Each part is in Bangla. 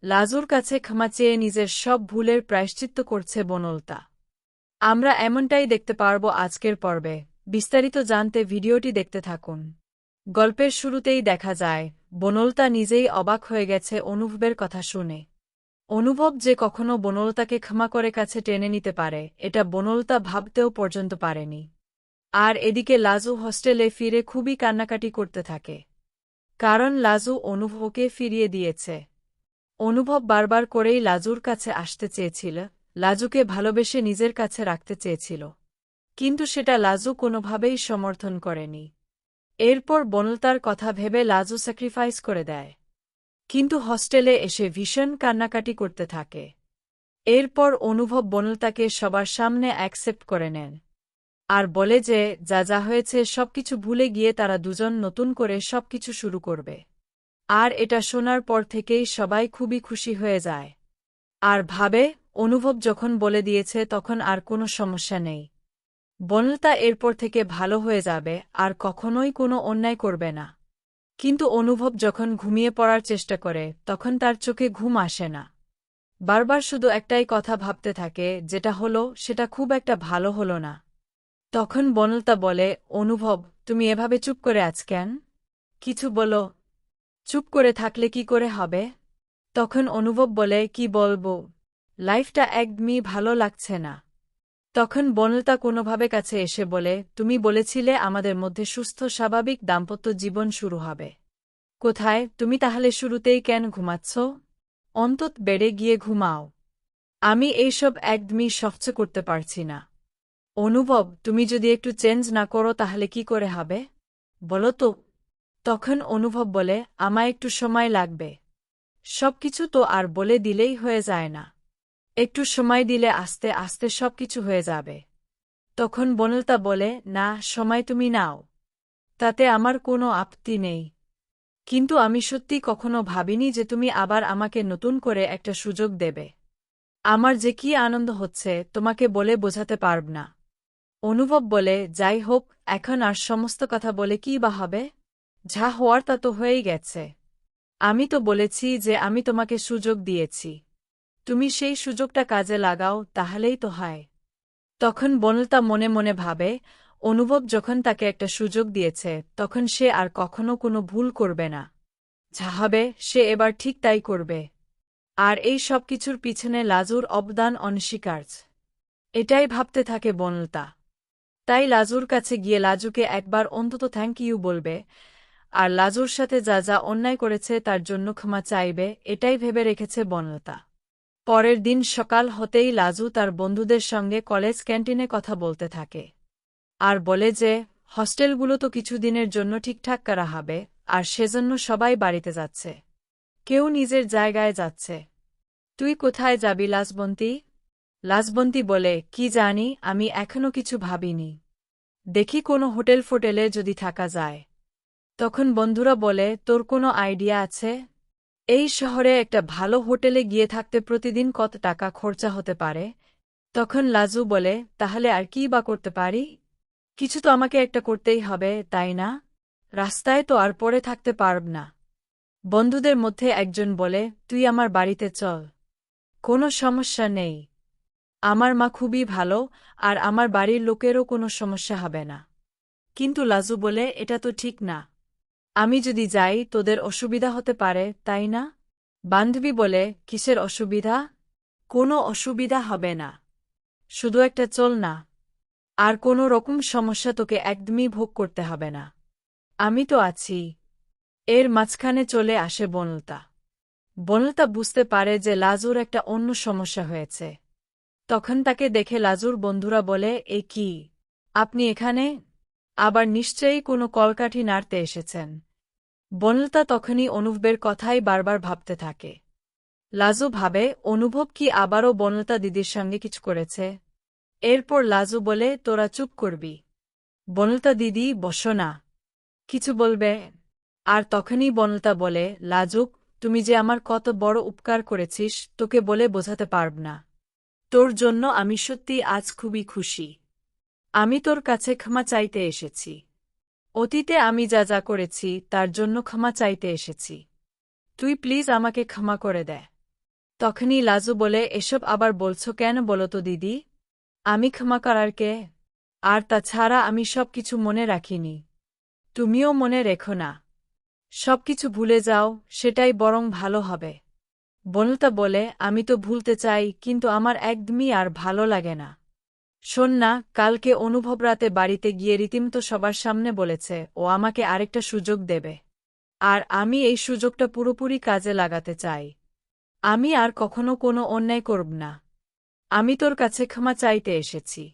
লাজুর কাছে ক্ষমা চেয়ে নিজের সব ভুলের প্রায়শ্চিত্ত করছে বনলতা। আমরা এমনটাই দেখতে পারব আজকের পর্বে। বিস্তারিত জানতে ভিডিওটি দেখতে থাকুন। গল্পের শুরুতেই দেখা যায় বনলতা নিজেই অবাক হয়ে গেছে অনুভবের কথা শুনে। অনুভব যে কখনো বনলতাকে ক্ষমা করে কাছে টেনে নিতে পারে এটা বনলতা ভাবতেও পর্যন্ত পারেনি। আর এদিকে লাজু হস্টেলে ফিরে খুবই কান্নাকাটি করতে থাকে। কারণ লাজু অনুভবকে ফিরিয়ে দিয়েছে। অনুভব বারবার করেই লাজুর কাছে আসতে চেয়েছিল, লাজুকে ভালোবেসে নিজের কাছে রাখতে চেয়েছিল। কিন্তু সেটা লাজু কোনোভাবেই সমর্থন করেনি। এরপর বনলতার কথা ভেবে লাজু স্যাক্রিফাইস করে দেয়। কিন্তু হস্টেলে এসে ভীষণ কান্নাকাটি করতে থাকে। এরপর অনুভব বনলতাকে সবার সামনে অ্যাকসেপ্ট করে নেন। আর বলে যে যা যা হয়েছে সবকিছু ভুলে গিয়ে তারা দুজন নতুন করে সবকিছু শুরু করবে। আর এটা শোনার পর থেকেই সবাই খুবই খুশি হয়ে যায়। আর ভাবে অনুভব যখন বলে দিয়েছে তখন আর কোনো সমস্যা নেই। বনলতা এরপর থেকে ভালো হয়ে যাবে আর কখনোই কোনো অন্যায় করবে না। কিন্তু অনুভব যখন ঘুমিয়ে পড়ার চেষ্টা করে তখন তার চোখে ঘুম আসে না। বারবার শুধু একটাই কথা ভাবতে থাকে, যেটা হলো সেটা খুব একটা ভালো হলো না। তখন বনলতা বলে, অনুভব তুমি এভাবে চুপ করে আছ কেন? কিছু বলো। চুপ করে থাকলে কি করে হবে? তখন অনুভব বলে, কি বলবো, লাইফটা একদমই ভালো লাগছে না। তখন বনলতা কোনোভাবে কাছে এসে বলে, তুমি বলেছিলে আমাদের মধ্যে সুস্থ স্বাভাবিক দাম্পত্য জীবন শুরু হবে। কোথায়? তুমি তাহলে শুরুতেই কেন ঘুমাচ্ছ? অন্তত বেড়ে গিয়ে ঘুমাও। আমি এইসব একদমই সহ্য করতে পারছি না। অনুভব তুমি যদি একটু চেঞ্জ না করো তাহলে কি করে হবে বলো তো? তখন অনুভব বলে, আমায় একটু সময় লাগবে। সবকিছু তো আর বলে দিলেই হয়ে যায় না। একটু সময় দিলে আস্তে আস্তে সবকিছু হয়ে যাবে। তখন বনলতা বলে, না, সময় তুমি নাও, তাতে আমার কোনো আপত্তি নেই। কিন্তু আমি সত্যি কখনো ভাবিনি যে তুমি আবার আমাকে নতুন করে একটা সুযোগ দেবে। আমার যে কি আনন্দ হচ্ছে তোমাকে বলে বোঝাতে পারব না। অনুভব বলে, যাই হোক, এখন আর সমস্ত কথা বলে কি বা হবে? যা হওয়ার তা তো হয়েই গেছে। আমি তো বলেছি যে আমি তোমাকে সুযোগ দিয়েছি। তুমি সেই সুযোগটা কাজে লাগাও, তাহলেই তো হয়। তখন বনলতা মনে মনে ভাবে, অনুভব যখন তাকে একটা সুযোগ দিয়েছে তখন সে আর কখনো কোনো ভুল করবে না। যা হবে সে এবার ঠিক তাই করবে। আর এই সব কিছুর পিছনে লাজুর অবদান অনস্বীকার্য। এটাই ভাবতে থাকে বনলতা। তাই লাজুর কাছে গিয়ে লাজুকে একবার অন্তত থ্যাংক ইউ বলবে, আর লাজুর সাথে যা যা অন্যায় করেছে তার জন্য ক্ষমা চাইবে, এটাই ভেবে রেখেছে বনলতা। পরের দিন সকাল হতেই লাজু তার বন্ধুদের সঙ্গে কলেজ ক্যান্টিনে কথা বলতে থাকে। আর বলে যে হস্টেলগুলো তো কিছুদিনের জন্য ঠিকঠাক করা হবে, আর সেজন্য সবাই বাড়িতে যাচ্ছে। কেউ নিজের জায়গায় যাচ্ছে। তুই কোথায় যাবি লাজবন্তী? লাজবন্তী বলে, কি জানি, আমি এখনো কিছু ভাবিনি। দেখি কোনো হোটেল ফোটেলে যদি থাকা যায়। তখন বন্ধুরা বলে, তোর কোনো আইডিয়া আছে? এই শহরে একটা ভালো হোটেলে গিয়ে থাকতে প্রতিদিন কত টাকা খরচা হতে পারে? তখন লাজু বলে, তাহলে আর কি বা করতে পারি? কিছু তো আমাকে একটা করতেই হবে, তাই না? রাস্তায় তো আর পড়ে থাকতে পারব না। বন্ধুদের মধ্যে একজন বলে, তুই আমার বাড়িতে চল। কোনো সমস্যা নেই। আমার মা খুবই ভালো, আর আমার বাড়ির লোকেরও কোনো সমস্যা হবে না। কিন্তু লাজু বলে, এটা তো ঠিক না। আমি যদি যাই তোদের অসুবিধা হতে পারে, তাই না? বান্ধবী বলে, কিসের অসুবিধা? কোনো অসুবিধা হবে না। শুধু একটা চল না। আর কোনো রকম সমস্যা তোকে একদমই ভোগ করতে হবে না। আমি তো আছি। এর মাঝখানে চলে আসে বনলতা। বনলতা বুঝতে পারে যে লাজুর একটা অন্য সমস্যা হয়েছে। তখন তাকে দেখে লাজুর বন্ধুরা বলে, এ কি, আপনি এখানে? আবার নিশ্চয়ই কোনো কলকাঠি নাড়তে এসেছেন। বনলতা তখনই অনুভবের কথাই বারবার ভাবতে থাকে। লাজু ভাবে, অনুভব কি আবারও বনলতা দিদির সঙ্গে কিছু করেছে? এরপর লাজু বলে, তোরা চুপ করবি। বনলতা দিদি, বসো না। কিছু বলবে? আর তখনই বনলতা বলে, লাজুক, তুমি যে আমার কত বড় উপকার করেছিস তোকে বলে বোঝাতে পারব না। তোর জন্য আমি সত্যি আজ খুবই খুশি। আমি তোর কাছে ক্ষমা চাইতে এসেছি। অতীতে আমি যা যা করেছি তার জন্য ক্ষমা চাইতে এসেছি। তুই প্লিজ আমাকে ক্ষমা করে দে। তখনই লাজু বলে, এসব আবার বলছো কেন বলো তো দিদি? আমি ক্ষমা করার কে? আর তাছাড়া আমি সবকিছু মনে রাখিনি। তুমিও মনে রেখো না। সবকিছু ভুলে যাও, সেটাই বরং ভালো হবে। বনলতা বলে, আমি তো ভুলতে চাই, কিন্তু আমার একদমই আর ভালো লাগে না। শোন না, কালকে অনুভব রাতে বাড়িতে গিয়ে রীতিমতো সবার সামনে বলেছে ও আমাকে আরেকটা সুযোগ দেবে। আর আমি এই সুযোগটা পুরোপুরি কাজে লাগাতে চাই। আমি আর কখনো কোনো অন্যায় করব না। আমি তোর কাছে ক্ষমা চাইতে এসেছি।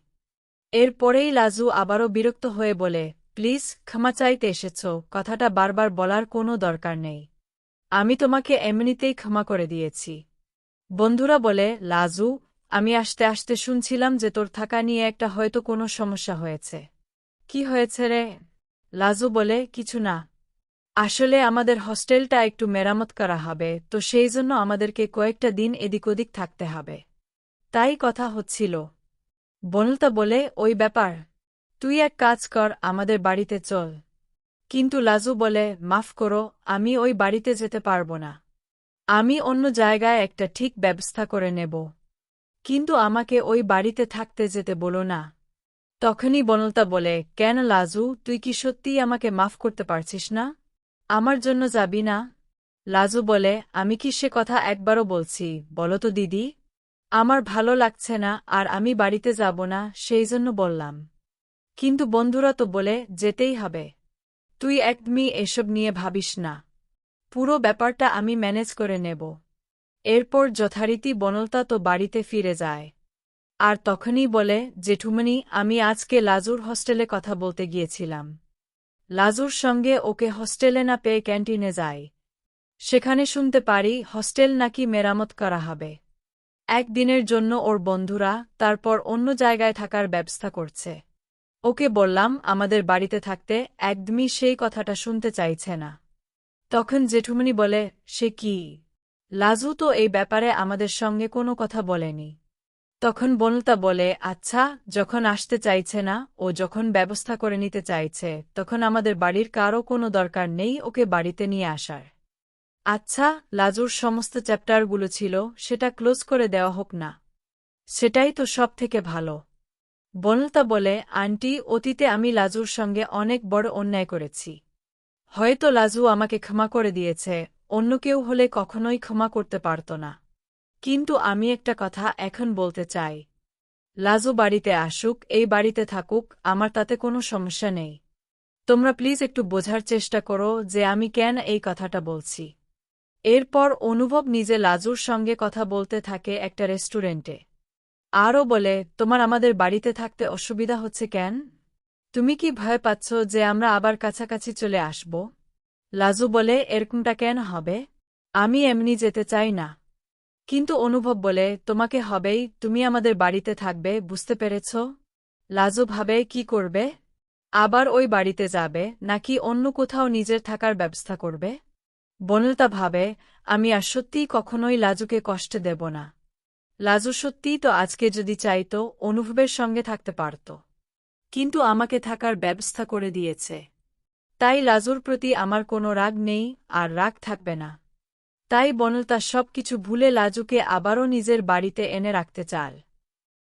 এরপরেই লাজু আবারও বিরক্ত হয়ে বলে, প্লিজ, ক্ষমা চাইতে এসেছ, কথাটা বারবার বলার কোনো দরকার নেই। আমি তোমাকে এমনিতেই ক্ষমা করে দিয়েছি। বন্ধুরা বলে, লাজু, আমি আসতে আসতে শুনছিলাম যে তোর থাকা নিয়ে একটা হয়তো কোনো সমস্যা হয়েছে। কি হয়েছে রে? লাজু বলে, কিছু না। আসলে আমাদের হস্টেলটা একটু মেরামত করা হবে, তো সেই জন্য আমাদেরকে কয়েকটা দিন এদিক ওদিক থাকতে হবে। তাই কথা হচ্ছিল। বনলতা বলে, ওই ব্যাপার। তুই এক কাজ কর, আমাদের বাড়িতে চল। কিন্তু লাজু বলে, মাফ করো, আমি ওই বাড়িতে যেতে পারব না। আমি অন্য জায়গায় একটা ঠিক ব্যবস্থা করে নেব। কিন্তু আমাকে ওই বাড়িতে থাকতে যেতে বলো না। তখনই বনলতা বলে, কেন লাজু, তুই কি সত্যিই আমাকে মাফ করতে পারছিস না? আমার জন্য যাবি না? লাজু বলে, আমি কি সে কথা একবারও বলছি, বলো তো দিদি? আমার ভালো লাগছে না আর আমি বাড়িতে যাব না, সেই জন্য বললাম। কিন্তু বন্ধুরা তো বলে যেতেই হবে। তুই একদমই এসব নিয়ে ভাবিস না। পুরো ব্যাপারটা আমি ম্যানেজ করে নেব। এরপর যথারীতি বনলতা তো বাড়িতে ফিরে যায়। আর তখনই বলে, জেঠুমনি, আমি আজকে লাজুর হস্টেলে কথা বলতে গিয়েছিলাম। লাজুর সঙ্গে ওকে হস্টেলে না পেয়ে ক্যান্টিনে যাই। সেখানে শুনতে পারি হস্টেল নাকি মেরামত করা হবে। একদিনের জন্য ওর বন্ধুরা তারপর অন্য জায়গায় থাকার ব্যবস্থা করছে। ওকে বললাম আমাদের বাড়িতে থাকতে, একদমই সেই কথাটা শুনতে চাইছে না। তখন জেঠুমনি বলে, সে কি? লাজু তো এই ব্যাপারে আমাদের সঙ্গে কোনো কথা বলেনি। তখন বনলতা বলে, আচ্ছা, যখন আসতে চাইছে না, ও যখন ব্যবস্থা করে নিতে চাইছে, তখন আমাদের বাড়ির কারও কোনো দরকার নেই ওকে বাড়িতে নিয়ে আসার। আচ্ছা, লাজুর সমস্ত চ্যাপ্টারগুলো ছিল, সেটা ক্লোজ করে দেওয়া হোক না। সেটাই তো সব থেকে ভালো। বনলতা বলে, আন্টি, অতীতে আমি লাজুর সঙ্গে অনেক বড় অন্যায় করেছি। হয়তো লাজু আমাকে ক্ষমা করে দিয়েছে, অন্য কেউ হলে কখনোই ক্ষমা করতে পারত না। কিন্তু আমি একটা কথা এখন বলতে চাই। লাজু বাড়িতে আসুক, এই বাড়িতে থাকুক, আমার তাতে কোনো সমস্যা নেই। তোমরা প্লিজ একটু বোঝার চেষ্টা করো যে আমি কেন এই কথাটা বলছি। এরপর অনুভব নিজে লাজুর সঙ্গে কথা বলতে থাকে একটা রেস্টুরেন্টে। আরও বলে, তোমার আমাদের বাড়িতে থাকতে অসুবিধা হচ্ছে কেন? তুমি কি ভয় পাচ্ছ যে আমরা আবার কাছাকাছি চলে আসব? লাজু বলে, এরকমটা কেন হবে? আমি এমনি যেতে চাই না। কিন্তু অনুভব বলে, তোমাকে হবেই, তুমি আমাদের বাড়িতে থাকবে, বুঝতে পেরেছ? লাজু ভাবে কি করবে? আবার ওই বাড়িতে যাবে নাকি অন্য কোথাও নিজের থাকার ব্যবস্থা করবে? বনলতা ভাবে, আমি আর সত্যিই কখনোই লাজুকে কষ্ট দেব না। লাজু সত্যিই তো আজকে যদি চাইত অনুভবের সঙ্গে থাকতে পারত। কিন্তু আমাকে থাকার ব্যবস্থা করে দিয়েছে। তাই লাজুর প্রতি আমার কোনো রাগ নেই, আর রাগ থাকবে না। তাই বনলতা সবকিছু ভুলে লাজুকে আবারও নিজের বাড়িতে এনে রাখতে চায়।